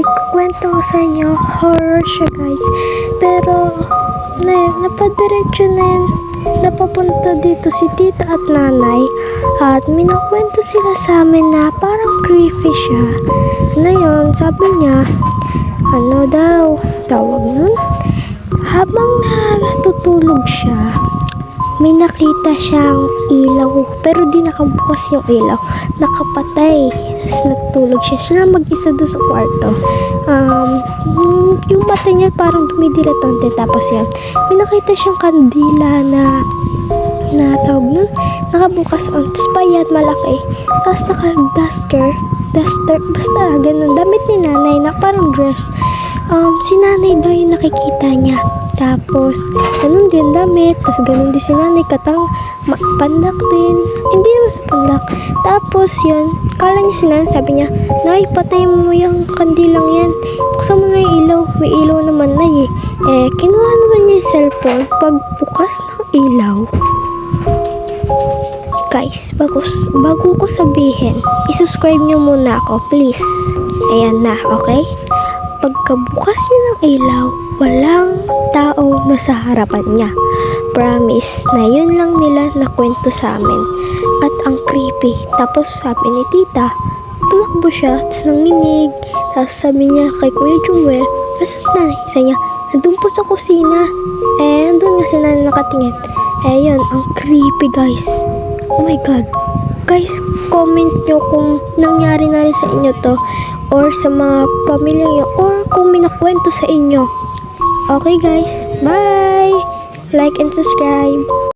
may kukwento ko sa inyo. Horror siya guys. Pero, napadiretso na yun. Napapunta dito si tita at nanay. At minakwento sila sa amin na parang creepy siya. Na yun, sabi niya, ano daw, tawag nun? Habang natutulog siya, may nakita siyang ilaw, pero di nakabukas yung ilaw, nakapatay. Tapos natulog siya, siya lang mag-isa doon sa kwarto. Yung mata niya parang dumidilatante. Tapos yan, may nakita siyang kandila na tawag nun, nakabukas on, tapos payat malaki, tapos naka-duster, basta ganun, damit ni nanay na parang dress. Si nanay daw yung nakikita niya. Tapos, ganun din damit. Tapos, ganun din si nanay. Pandak din. Hindi naman sa pandak. Tapos, yun. Kala niya si nanay. Sabi niya, Nay, patay mo yung kandilang yan. Buksan mo na yung ilaw. May ilaw naman, Nay eh. Kinuha naman niya yung cellphone. Pagbukas ng ilaw. Guys, bago ko sabihin, isubscribe niyo muna ako, please. Ayan na, okay? Pagkabukas niya ng ilaw, walang tao na sa harapan niya. Promise na yun lang nila nakwento sa amin. At ang creepy. Tapos sabi ni tita, tumakbo siya, tapos nanginig. Tapos sabi niya kay Kuya Jumwel, tapos si nanay, sabi niya, nandun po sa kusina. Nandun nga si nanay nakatingin. Yun, ang creepy guys. Oh my god. Guys, comment nyo kung nangyari na rin sa inyo to, or sa mga pamilya nyo, or kung may nakwento sa inyo. Okay guys, bye! Like and subscribe.